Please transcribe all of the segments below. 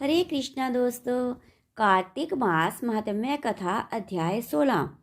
हरे कृष्णा दोस्तों। कार्तिक मास महात्म्य कथा अध्याय 16।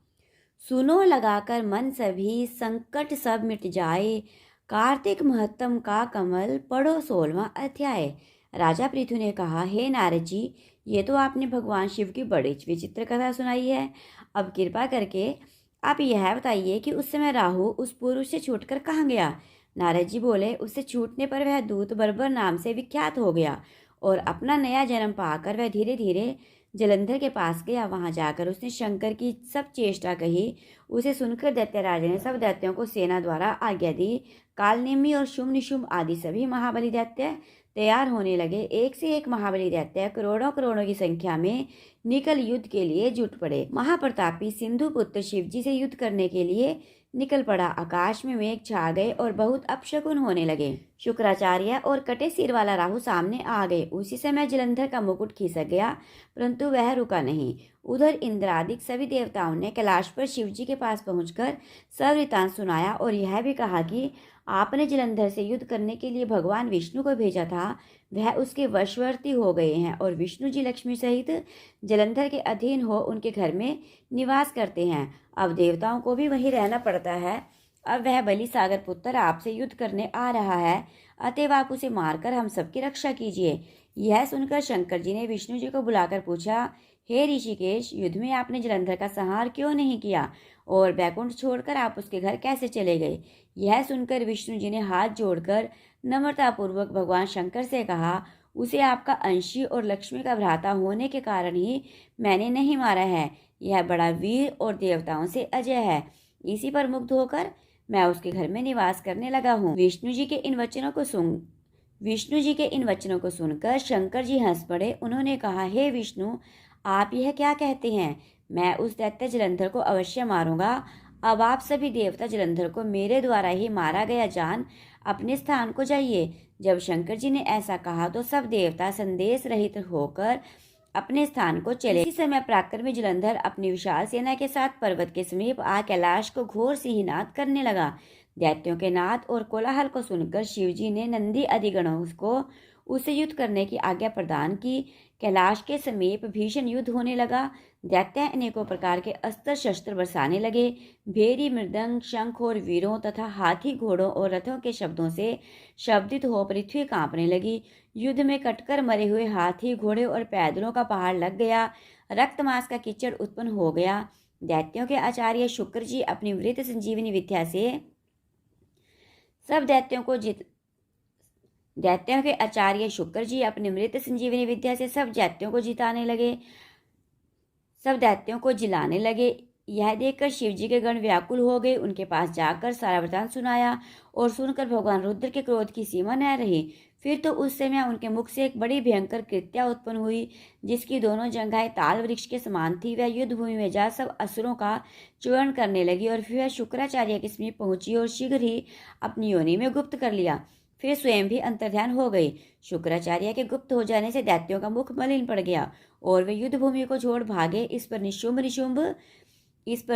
सुनो लगाकर मन सभी, संकट सब मिट जाए। कार्तिक महत्तम का कमल पढ़ो 16वां अध्याय। राजा पृथु ने कहा, हे नारद जी, ये तो आपने भगवान शिव की बड़ी विचित्र कथा सुनाई है। अब कृपा करके आप यह बताइए कि उस समय राहु उस पुरुष से छूटकर कहाँ गया। नारद जी बोले, उससे छूटने पर वह दूत बर्बर नाम से विख्यात हो गया और अपना नया जन्म पाकर वह धीरे धीरे जलंधर के पास गया। वहां जाकर उसने शंकर की सब चेष्टा कही। उसे सुनकर दैत्यराज ने सब दैत्यों को सेना द्वारा आज्ञा दी। कालनेमी और शुंभ निशुंभ आदि सभी महाबली दैत्य तैयार होने लगे। एक से एक महाबली दैत्य करोड़ों करोड़ों की संख्या में निकल युद्ध के लिए जुट पड़े। महाप्रतापी सिंधु पुत्र शिवजी से युद्ध करने के लिए निकल पड़ा। आकाश में मेघ छा गए और बहुत अपशकुन होने लगे। शुक्राचार्य और कटे सिर वाला राहु सामने आ गए। उसी समय जलंधर का मुकुट खिसक गया, परंतु वह रुका नहीं। उधर इंद्रादिक सभी देवताओं ने कैलाश पर शिवजी के पास पहुंचकर सवृतांत सुनाया और यह भी कहा कि आपने जलंधर से युद्ध करने के लिए भगवान विष्णु को भेजा था, वह उसके वशवर्ती हो गए हैं और विष्णु जी लक्ष्मी सहित जलंधर के अधीन हो उनके घर में निवास करते हैं। अब देवताओं को भी वहीं रहना पड़ता है। अब वह बलि सागर पुत्र आपसे युद्ध करने आ रहा है, अतएव आप उसे मारकर हम सबकी रक्षा कीजिए। यह सुनकर शंकर जी ने विष्णु जी को बुलाकर पूछा, हे ऋषिकेश, युद्ध में आपने जलंधर का संहार क्यों नहीं किया और बैकुंठ छोड़कर आप उसके घर कैसे चले गए। यह सुनकर विष्णु जी ने हाथ जोड़कर नम्रतापूर्वक भगवान शंकर से कहा, उसे आपका अंशी और लक्ष्मी का भ्राता होने के कारण ही मैंने नहीं मारा है। यह बड़ा वीर और देवताओं से अजय है। इसी पर मुग्ध होकर मैं उसके घर में निवास करने लगा हूँ। विष्णु जी के इन वचनों को सुनकर शंकर जी हंस पड़े। उन्होंने कहा, हे विष्णु, आप यह क्या कहते हैं। मैं उस दैत्य जलंधर को अवश्य मारूंगा। अब आप सभी देवता जलंधर को मेरे द्वारा ही मारा गया जान अपने स्थान को जाइए। जब शंकर जी ने ऐसा कहा तो सब देवता संदेश रहित होकर अपने स्थान को चले। इसी समय पराक्रमी जलंधर अपनी विशाल सेना के साथ पर्वत के समीप आ कैलाश को घोर सिंहनाद करने लगा। दैत्यों के नाद और कोलाहल को सुनकर शिवजी ने नंदी अधिगणों को उससे युद्ध करने की आज्ञा प्रदान की। कैलाश के समीप भीषण युद्ध होने लगा। दैत्य अनेकों प्रकार के अस्त्र शस्त्र बरसाने लगे। भेरी, मृदंग, शंख और वीरों तथा हाथी, घोड़ों और रथों के शब्दों से शब्दित हो पृथ्वी कांपने लगी। युद्ध में कटकर मरे हुए हाथी, घोड़े और पैदलों का पहाड़ लग गया। रक्त मांस का कीचड़ उत्पन्न हो गया। दैत्यों के आचार्य शुक्र जी अपनी मृत संजीवनी विद्या से सब दैत्यों के आचार्य शुक्र जी अपनी मृत संजीवनी विद्या से सब दैत्यों को जिलाने लगे। यह देखकर शिव जी के गण व्याकुल हो गए। उनके पास जाकर सारा वृतांत सुनाया और सुनकर भगवान रुद्र के क्रोध की सीमा न रही। फिर तो उस समय उनके मुख से एक बड़ी भयंकर कृत्या उत्पन्न हुई, जिसकी दोनों जंघाएं ताल वृक्ष के समान थी। वह युद्ध भूमि में जा सब असुरों का चूर्ण करने लगी और फिर वह शुक्राचार्य के समीप पहुंची और शीघ्र ही अपनी योनि में गुप्त कर लिया। फिर स्वयं भी अंतर्ध्यान हो गई। शुक्राचार्य के गुप्त हो जाने से दैत्यों का मुख मलिन पड़ गया और वे युद्ध भूमि को छोड़ भागे। इस पर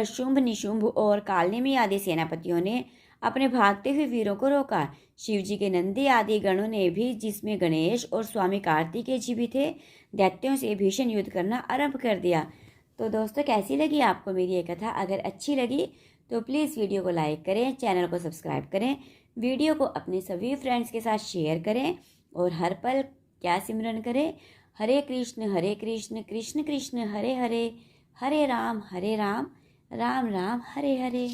शुंभ निशुंभ और कालनेमी आदि सेनापतियों ने अपने भागते हुए वीरों को रोका। शिवजी के नंदी आदि गणों ने भी, जिसमें गणेश और स्वामी कार्तिकेय जी भी थे, दैत्यों से भीषण युद्ध करना आरंभ कर दिया। तो दोस्तों, कैसी लगी आपको मेरी ये कथा। अगर अच्छी लगी तो प्लीज़ वीडियो को लाइक करें, चैनल को सब्सक्राइब करें, वीडियो को अपने सभी फ्रेंड्स के साथ शेयर करें और हर पल क्या सिमरन करें, हरे कृष्ण कृष्ण कृष्ण हरे हरे, हरे राम राम राम हरे हरे।